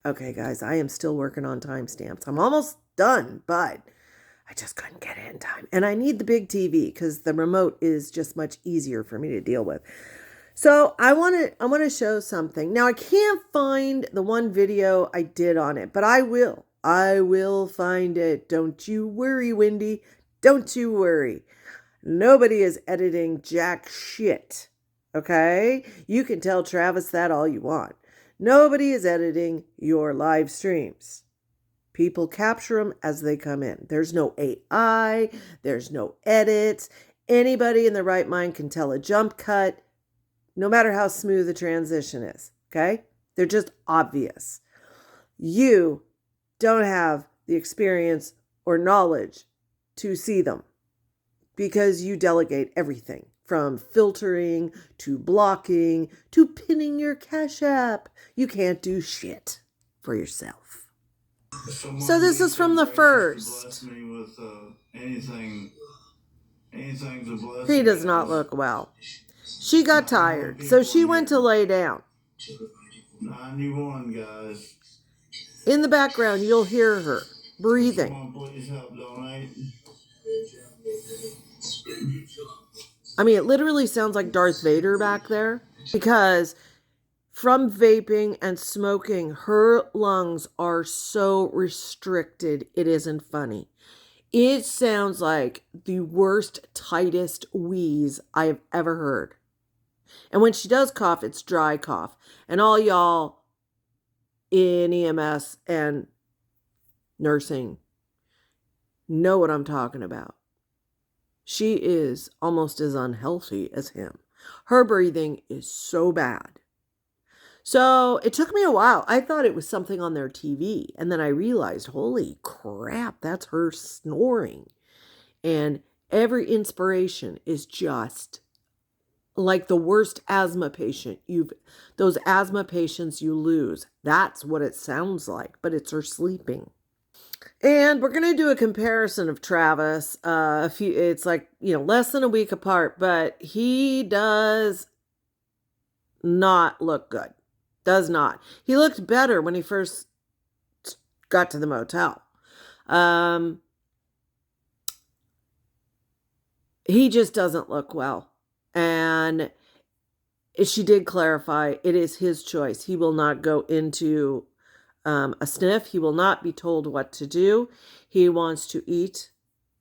Okay, guys, I am still working on timestamps. I'm almost done, but I just couldn't get it in time. And I need the big TV because the remote is just much easier for me to deal with. So I want to show something. Now I can't find the one video I did on it, but I will. I will find it. Don't you worry, Wendy. Don't you worry. Nobody is editing jack shit. Okay? You can tell Travis that all you want. Nobody is editing your live streams. People capture them as they come in. There's no AI. There's no edits. Anybody in their right mind can tell a jump cut, no matter how smooth the transition is. Okay? They're just obvious. You don't have the experience or knowledge to see them because you delegate everything from filtering to blocking to pinning your Cash App. You can't do shit for yourself. So this is from the first. He does not look well. She got tired, so she went to lay down. 91 guys. In the background, you'll hear her breathing. Please help donate. I mean, it literally sounds like Darth Vader back there because from vaping and smoking, her lungs are so restricted, it isn't funny. It sounds like the worst, tightest wheeze I have ever heard. And when she does cough, it's dry cough. And all y'all in EMS and nursing know what I'm talking about. She is almost as unhealthy as him. Her breathing is so bad. So it took me a while. I thought it was something on their TV. And then I realized, holy crap, that's her snoring. And every inspiration is just like the worst asthma patient. Those asthma patients you lose. That's what it sounds like, but it's her sleeping. And we're going to do a comparison of Travis. It's like, less than a week apart, but he does not look good. Does not. He looked better when he first got to the motel. He just doesn't look well. And she did clarify it is his choice. He will not go into a sniff. He will not be told what to do. He wants to eat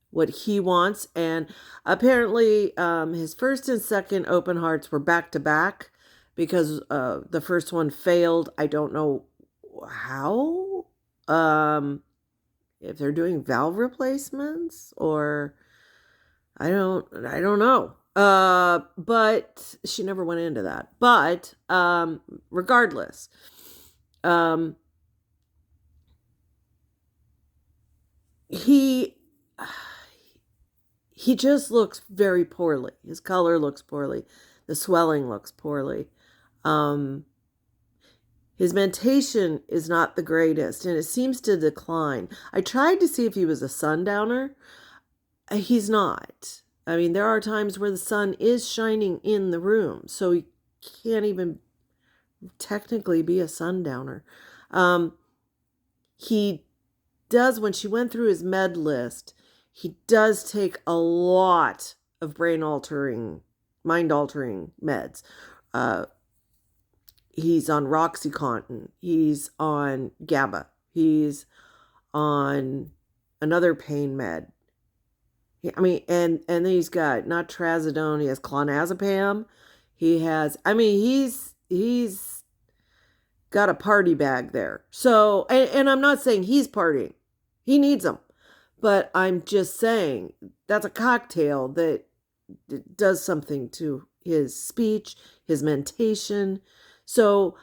what he wants. And apparently his first and second open hearts were back to back because the first one failed. I don't know how. If they're doing valve replacements or I don't know. But she never went into that. But regardless, he just looks very poorly. His color looks poorly. The swelling looks poorly. His mentation is not the greatest, and it seems to decline. I tried to see if he was a sundowner. He's not. I mean, there are times where the sun is shining in the room, so he can't even technically be a sundowner. He does, when she went through his med list, he does take a lot of mind-altering meds. He's on Roxycontin. He's on GABA. He's on another pain med. I mean, and then he's got not trazodone. He has clonazepam. He has. I mean, he's got a party bag there. So, and I'm not saying he's partying. He needs them, but I'm just saying that's a cocktail that does something to his speech, his mentation. So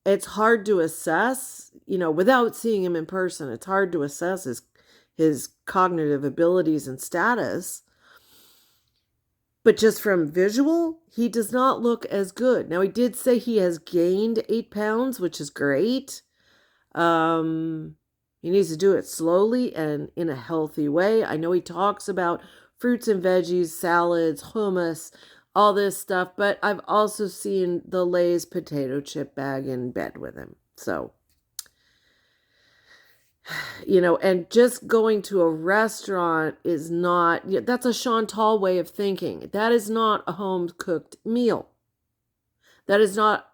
it's hard to assess, without seeing him in person. It's hard to assess his cognitive abilities and status. But just from visual, he does not look as good. Now, he did say he has gained 8 pounds, which is great. He needs to do it slowly and in a healthy way. I know he talks about fruits and veggies, salads, hummus, all this stuff, but I've also seen the Lay's potato chip bag in bed with him. So and just going to a restaurant is not, that's a Chantal way of thinking. That is not a home cooked meal. That is not,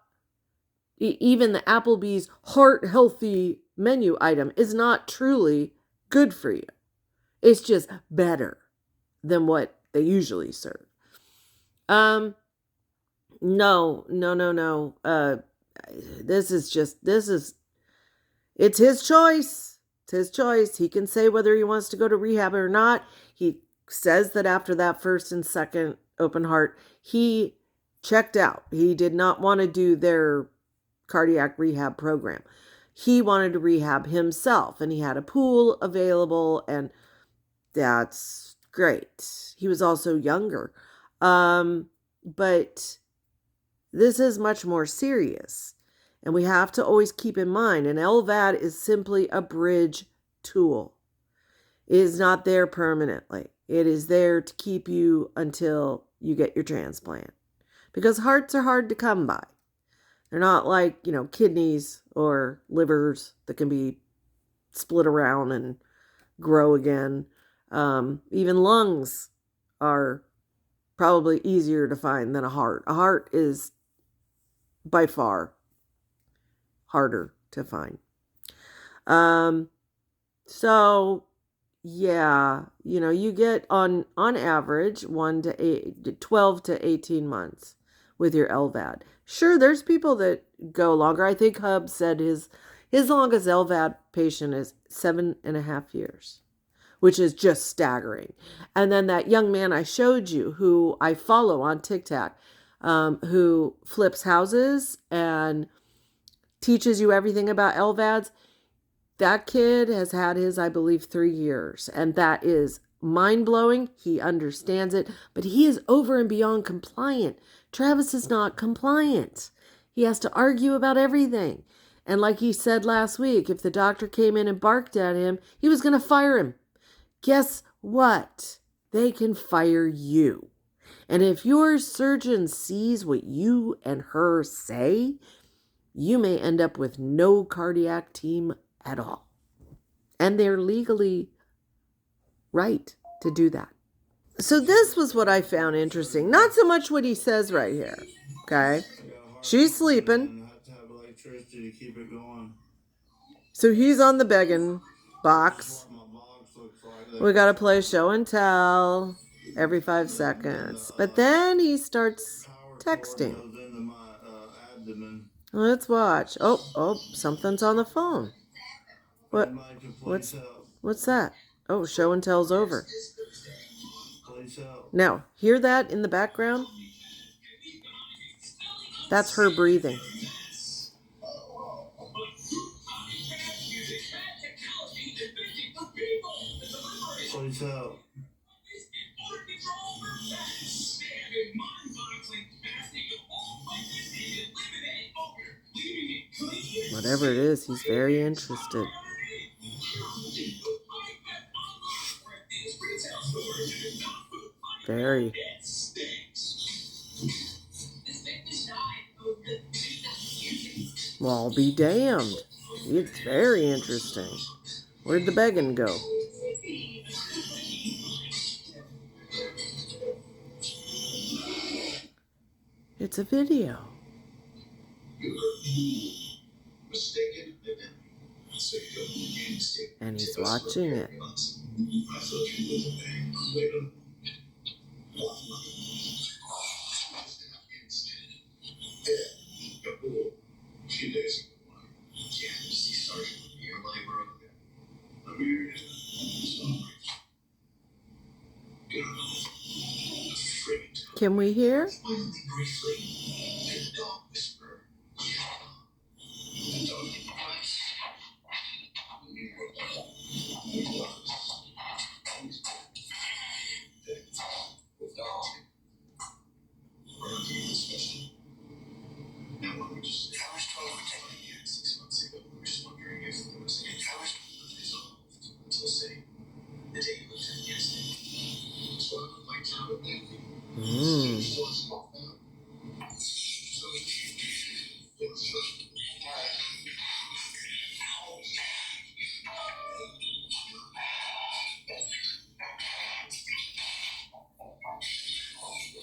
even the Applebee's heart healthy menu item is not truly good for you. It's just better than what they usually serve. No, no, no, no. This is, it's his choice. It's his choice. He can say whether he wants to go to rehab or not. He says that after that first and second open heart, he checked out. He did not want to do their cardiac rehab program. He wanted to rehab himself, and he had a pool available, and that's great. He was also younger. But this is much more serious. And we have to always keep in mind an LVAD is simply a bridge tool. It is not there permanently. It is there to keep you until you get your transplant. Because hearts are hard to come by. They're not like, kidneys or livers that can be split around and grow again. Even lungs are probably easier to find than a heart. A heart is by far harder to find. So yeah, you get on average 12 to 18 months with your LVAD. Sure, there's people that go longer. I think Hub said his longest LVAD patient is 7.5 years, which is just staggering. And then that young man I showed you, who I follow on TikTok, who flips houses and teaches you everything about LVADs. That kid has had his, I believe, 3 years. And that is mind-blowing. He understands it. But he is over and beyond compliant. Travis is not compliant. He has to argue about everything. And like he said last week, if the doctor came in and barked at him, he was going to fire him. Guess what? They can fire you. And if your surgeon sees what you and her say, you may end up with no cardiac team at all. And they're legally right to do that. So this was what I found interesting. Not so much what he says right here. Okay? She's sleeping. So he's on the begging box. We got to play show and tell every 5 seconds. But then he starts texting. Let's watch. Oh, something's on the phone. What's that? Oh, show and tell's over. Now, hear that in the background? That's her breathing. Please help. Whatever it is, he's very interested. Very. Well, I'll be damned. It's very interesting. Where'd the begging go? It's a video. And he's watching it. Can we hear?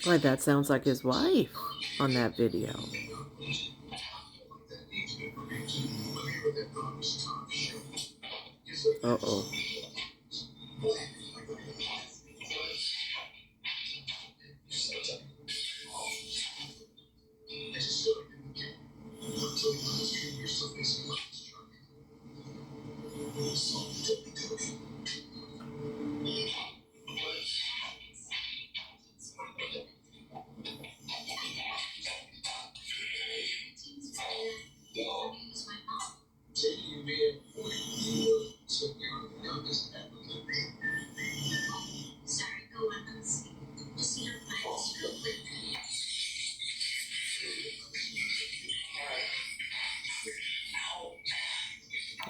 Boy, that sounds like his wife on that video. Uh-oh.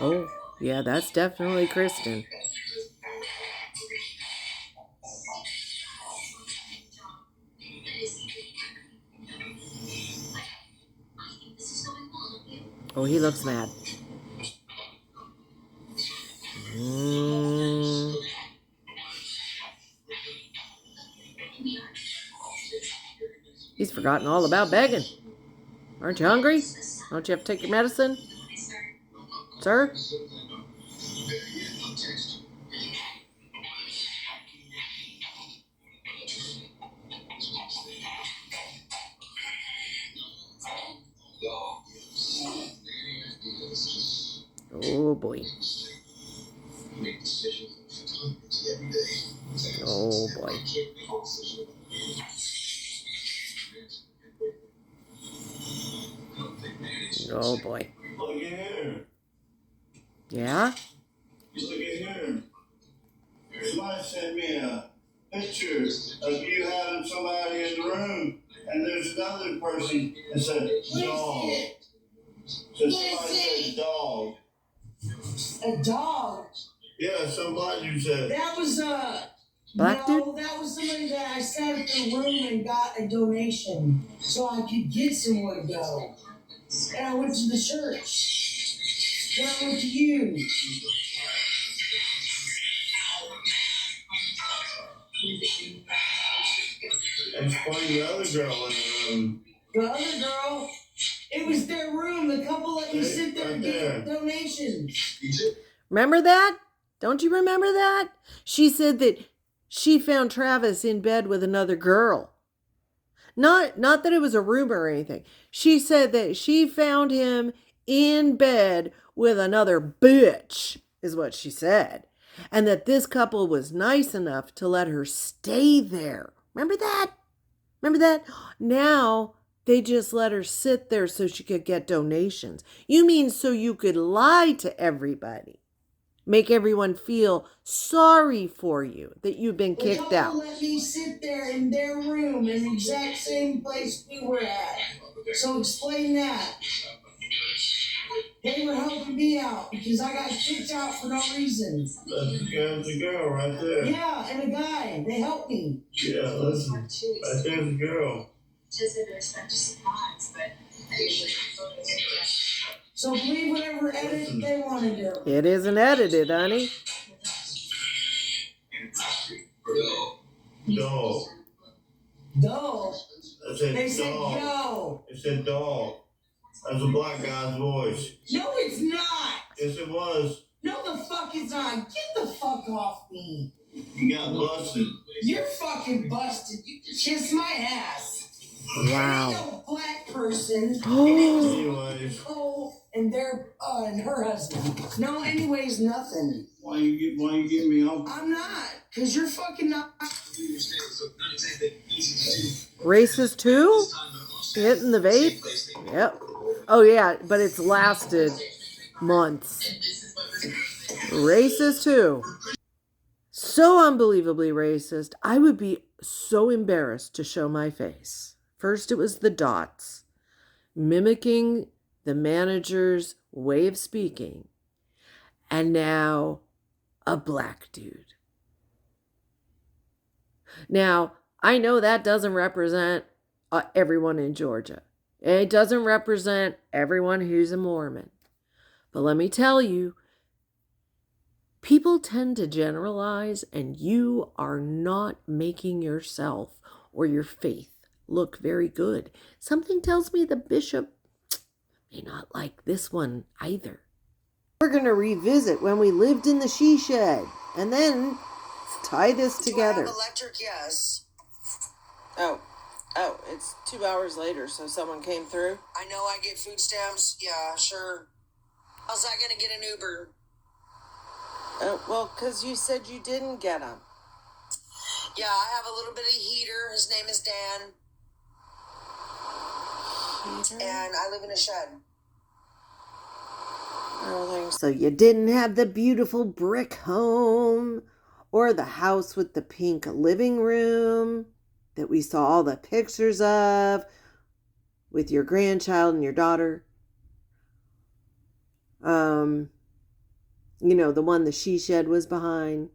Oh, yeah, that's definitely Kristen. Oh, he looks mad. He's forgotten all about begging. Aren't you hungry? Don't you have to take your medicine? Sir? Oh boy. Oh boy. Oh boy. Look at here. Yeah? Look at here. Somebody sent me a picture of you having somebody in the room, and there's another person that said dog. So somebody said dog. A dog? Yeah, somebody said. That was Black dude? no, that was somebody that I sat at the room and got a donation so I could get somewhere to go. And I went to the church. Then I went to you. Explain the other girl in the room. The other girl, it was their room. The couple let me sit there and get donations. Remember that? Don't you remember that? She said that she found Travis in bed with another girl. Not that it was a rumor or anything. She said that she found him in bed with another bitch, is what she said. And that this couple was nice enough to let her stay there. Remember that? Remember that? Now they just let her sit there so she could get donations. You mean so you could lie to everybody? Make everyone feel sorry for you that you've been kicked out. Let me sit there in their room in the exact same place we were at. So explain that. They were helping me out because I got kicked out for no reason. There's a girl right there. Yeah, and a guy. They helped me. Yeah, listen. Right there's a girl. So believe whatever edit they want to do. It isn't edited, honey. Dog. Dog. I said They said dog. go. It said dog. That's a black guy's voice. No, it's not. Yes, it was. No, the fuck it's not. Get the fuck off me. You got busted. You're fucking busted. You can kiss my ass. Wow. Ain't no black person. Anyways. Nicole and and her husband. No, anyways, nothing. Why you get me off? I'm not, cause you're fucking not. Racist too? Hitting the vape? Yep. Oh yeah, but it's lasted months. Racist too. So unbelievably racist, I would be so embarrassed to show my face. First it was the dots, mimicking the manager's way of speaking, and now a black dude. Now, I know that doesn't represent everyone in Georgia. It doesn't represent everyone who's a Mormon. But let me tell you, people tend to generalize, and you are not making yourself or your faith look very good. Something tells me the bishop may not like this one either. We're going to revisit when we lived in the she shed and then tie this together. Do I have electric? Yes. Oh, it's 2 hours later, so someone came through? I know I get food stamps. Yeah, sure. How's that going to get an Uber? Well, because you said you didn't get them. Yeah, I have a little bit of heater. His name is Dan. And I live in a shed. So you didn't have the beautiful brick home or the house with the pink living room that we saw all the pictures of with your grandchild and your daughter. You know, the one the she shed was behind.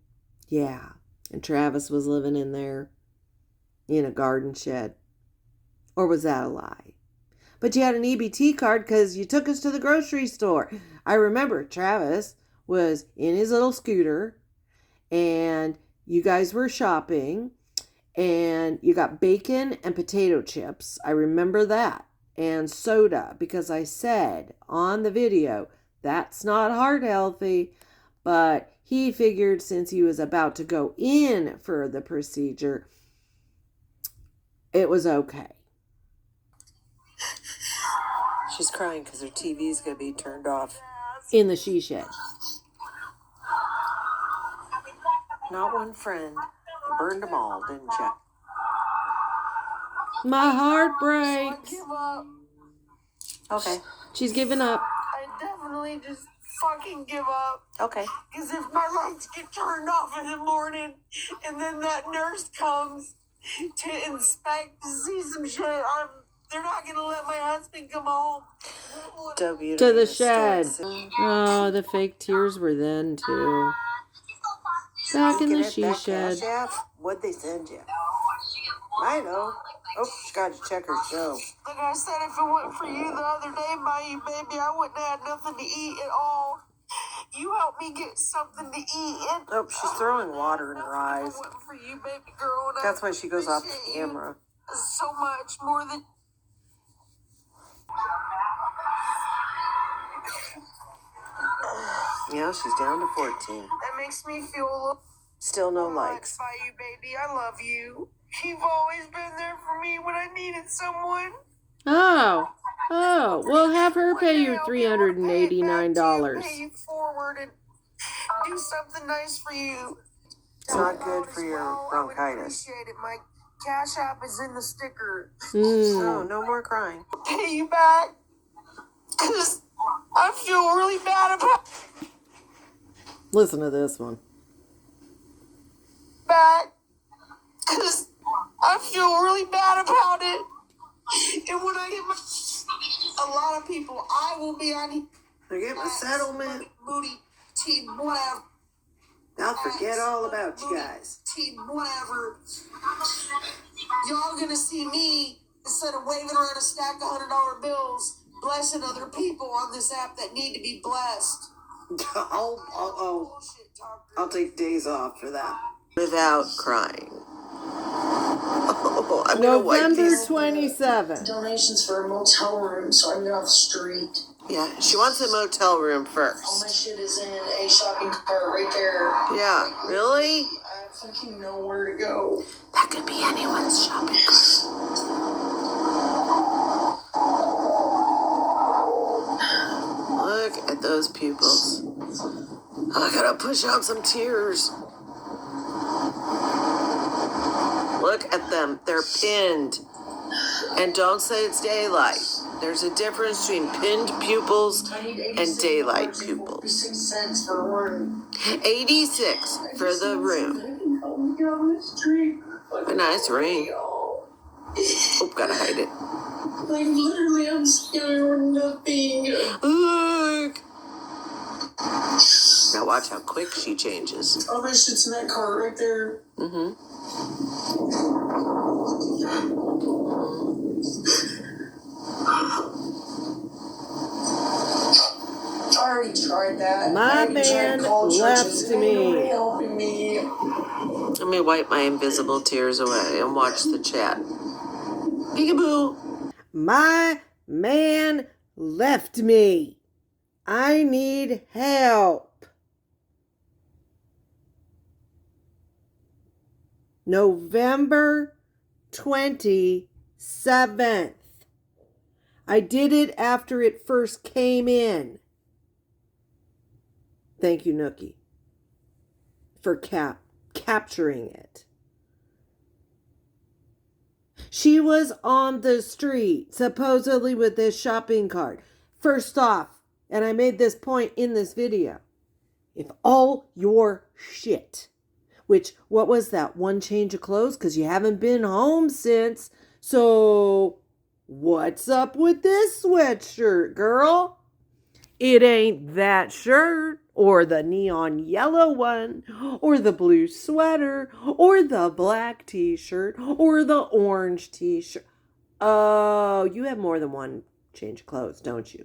Yeah. And Travis was living in there in a garden shed. Or was that a lie? But you had an EBT card because you took us to the grocery store. I remember Travis was in his little scooter and you guys were shopping and you got bacon and potato chips. I remember that. And soda, because I said on the video, that's not heart healthy. But he figured since he was about to go in for the procedure, it was okay. She's crying because her TV is going to be turned off in the she shed. Not one friend. You burned them all, didn't you? My heart breaks. Give up. Okay. She's giving up. I definitely just fucking give up. Okay. Because if my lights get turned off in the morning and then that nurse comes to inspect to see some shit, they're not going to let my husband come home. To the shed. Oh, the fake tears were then too. Back in the she shed. What'd they send you? I know. Oh, she got to check her show. Like I said, if it wasn't for you the other day, Bayou baby, I wouldn't have had nothing to eat at all. You helped me get something to eat. Oh, she's throwing water in her eyes. If it wasn't for you, baby girl, and That's why she goes off appreciate the camera. you so much more than. Yeah, she's down to 14. That makes me feel a little. Still no likes. Bayou baby, I love you. You've always been there for me when I needed someone. Oh, we'll have her pay you $389. Pay you forward and do something nice for you. It's not good for your I would bronchitis. appreciate it. My Cash App is in the sticker. No more crying. Pay you back. Because I feel really bad about Listen to this one. back. Because I feel really bad about it. And when I get a lot of people, I will be on I get my settlement. Moody, team, whatever. I'll forget all about you guys. Team, whatever. Y'all gonna see me, instead of waving around a stack of $100 bills, blessing other people on this app that need to be blessed. I'll take days off for that. Without crying. Oh, I'm gonna wipe November these. 27th. Donations for a motel room, so I can get off the street. Yeah, she wants a motel room All my first. shit is in a shopping cart right there. Yeah, really? I fucking know where to go. That could be anyone's shopping cart. Look at those pupils. I gotta push out some tears. Look at them. They're pinned. And don't say it's daylight. There's a difference between pinned pupils and daylight pupils. 86 cents for one. 86 for the room. A nice ring. Oh, gotta hide it. Like, literally, I'm scared of nothing. Look. Now watch how quick she changes. All this shit's in that cart right there. Mm-hmm. I already tried that. My I already tried man call left churches. me. Ain't nobody helping me. Let me wipe my invisible tears away and watch the chat. Peekaboo. My man left me. I need help. November 27th. I did it after it first came in. Thank you, Nookie, for capturing it. She was on the street, supposedly with this shopping cart. First off, and I made this point in this video, if all your shit, which, what was that, one change of clothes? Because you haven't been home since. So, what's up with this sweatshirt, girl? It ain't that shirt, or the neon yellow one, or the blue sweater, or the black t-shirt, or the orange t-shirt. Oh, you have more than one change of clothes, don't you?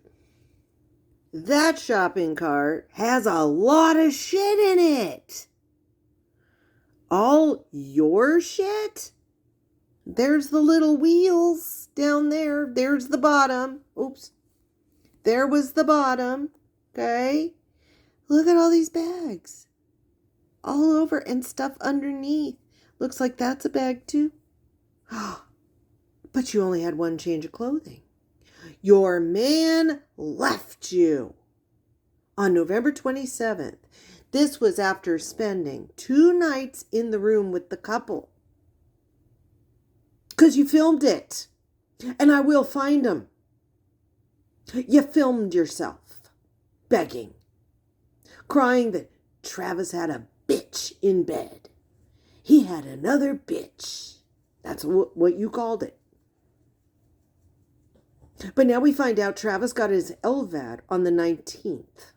That shopping cart has a lot of shit in it. All your shit? There's the little wheels down there. There's the bottom. Oops. There was the bottom. Okay. Look at all these bags. All over and stuff underneath. Looks like that's a bag too. But you only had one change of clothing. Your man left you on November 27th. This was after spending 2 nights in the room with the couple. Because you filmed it. And I will find them. You filmed yourself begging, crying that Travis had a bitch in bed. He had another bitch. That's what you called it. But now we find out Travis got his LVAD on the 19th.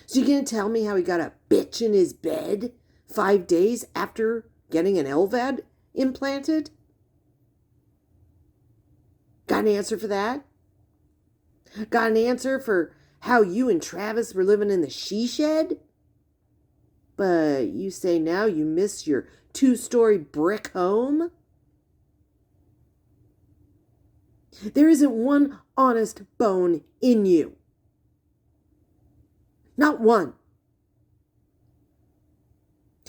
So you going to tell me how he got a bitch in his bed 5 days after getting an LVAD implanted? Got an answer for that? Got an answer for how you and Travis were living in the she shed? But you say now you miss your 2-story brick home? There isn't one honest bone in you. Not one.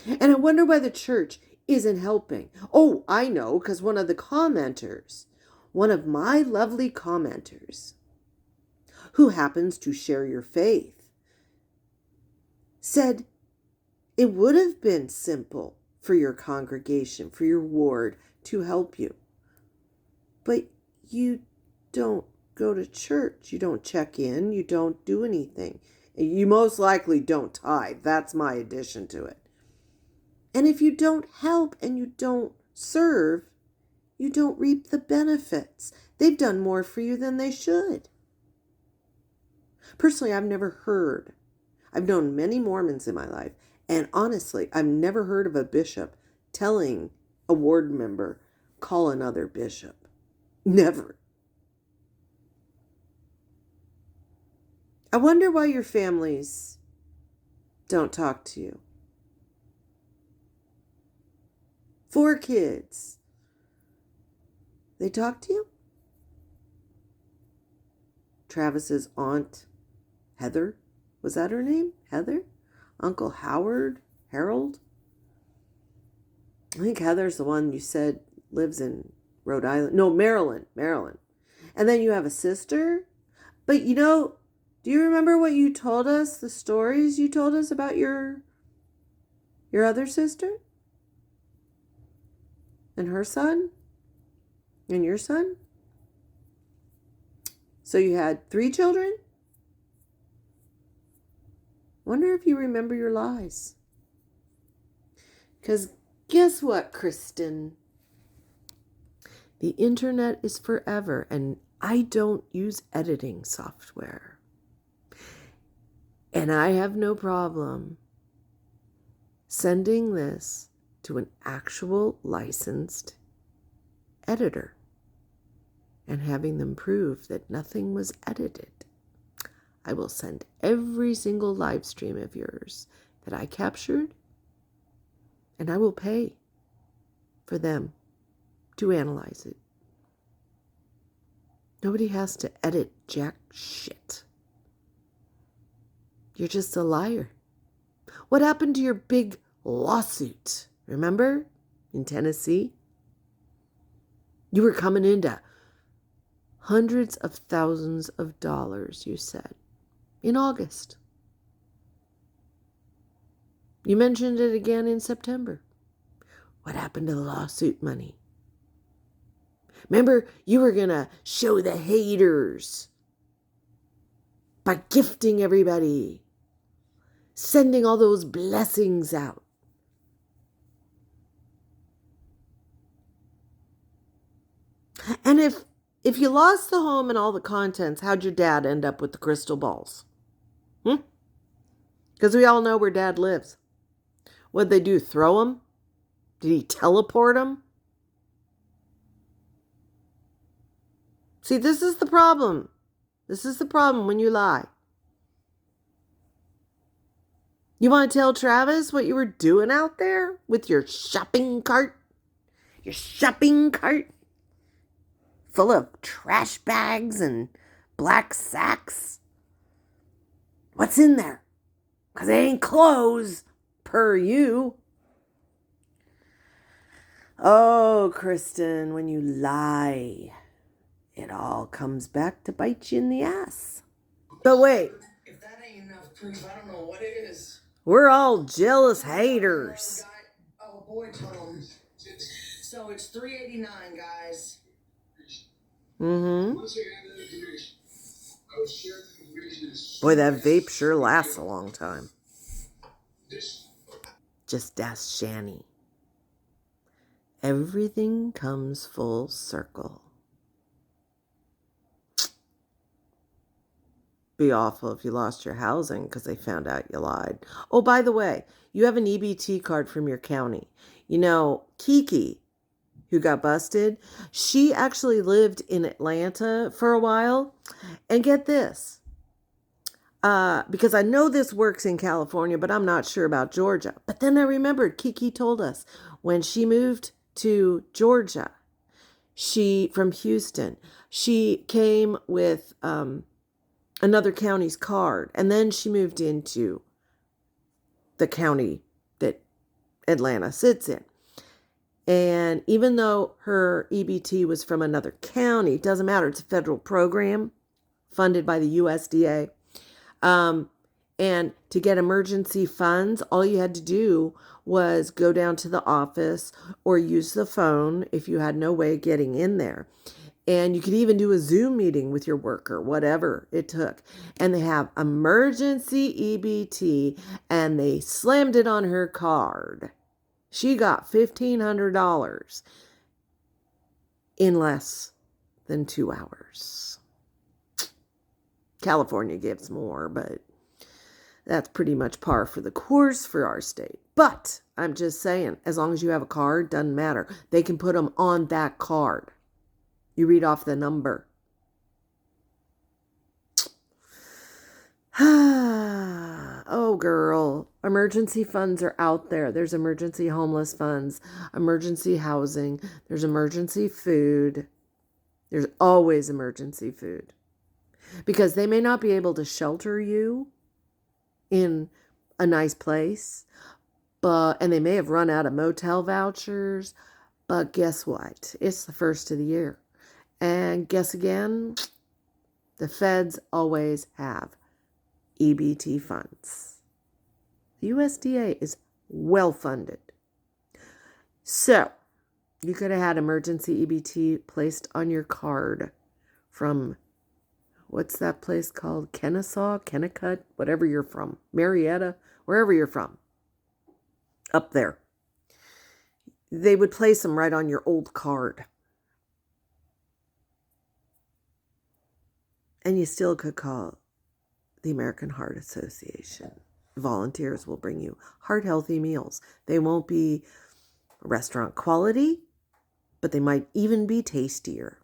And I wonder why the church isn't helping. Oh, I know, because one of the commenters, one of my lovely commenters, who happens to share your faith, said it would have been simple for your congregation, for your ward to help you. But you don't go to church. You don't check in. You don't do anything. You most likely don't tithe. That's my addition to it. And if you don't help and you don't serve, you don't reap the benefits. They've done more for you than they should. Personally, I've known many Mormons in my life, and honestly, I've never heard of a bishop telling a ward member, call another bishop. Never. I wonder why your families don't talk to you. 4 kids. They talk to you? Travis's aunt, Heather, was that her name? Heather? Uncle Harold? I think Heather's the one you said lives in Rhode Island. No, Maryland. And then you have a sister. But do you remember what you told us, the stories you told us about your other sister? And her son? And your son? So you had 3 children? Wonder if you remember your lies. Because guess what, Kristen? The internet is forever, and I don't use editing software. And I have no problem sending this to an actual licensed editor and having them prove that nothing was edited. I will send every single live stream of yours that I captured and I will pay for them to analyze it. Nobody has to edit jack shit. You're just a liar. What happened to your big lawsuit? Remember? In Tennessee? You were coming into hundreds of thousands of dollars, you said, in August. You mentioned it again in September. What happened to the lawsuit money? Remember, you were going to show the haters by gifting everybody, sending all those blessings out. And if you lost the home and all the contents, how'd your dad end up with the crystal balls? Because we all know where Dad lives. What'd they do, throw them? Did he teleport them? See, this is the problem. This is the problem when you lie. You want to tell Travis what you were doing out there with your shopping cart? Your shopping cart full of trash bags and black sacks? What's in there? Because it ain't clothes, per you. Oh, Kristen, when you lie, it all comes back to bite you in the ass. But wait. If that ain't enough proof, I don't know what is. We're all jealous haters. Oh, boy, Tom. So it's $3.89, guys. Mm-hmm. Boy, that vape sure lasts a long time. Just ask Shani. Everything comes full circle. Be awful if you lost your housing because they found out you lied. Oh, by the way, you have an EBT card from your county. You know, Kiki, who got busted, she actually lived in Atlanta for a while. And get this, because I know this works in California, but I'm not sure about Georgia. But then I remembered Kiki told us when she moved to Georgia, from Houston, she came with another county's card, and then she moved into the county that Atlanta sits in. And even though her EBT was from another county, it doesn't matter. It's a federal program funded by the USDA. And to get emergency funds, all you had to do was go down to the office or use the phone if you had no way of getting in there. And you could even do a Zoom meeting with your worker, whatever it took. And they have emergency EBT, and they slammed it on her card. She got $1,500 in less than 2 hours. California gives more, but that's pretty much par for the course for our state. But I'm just saying, as long as you have a card, doesn't matter. They can put them on that card. You read off the number. Oh, girl. Emergency funds are out there. There's emergency homeless funds, emergency housing. There's emergency food. There's always emergency food. Because they may not be able to shelter you in a nice place, and they may have run out of motel vouchers. But guess what? It's the first of the year. And guess again, the feds always have EBT funds. The USDA is well funded. So, you could have had emergency EBT placed on your card from, what's that place called? Kennecut, whatever you're from. Marietta, wherever you're from. Up there. They would place them right on your old card. And you still could call the American Heart Association. Volunteers will bring you heart-healthy meals. They won't be restaurant quality, but they might even be tastier.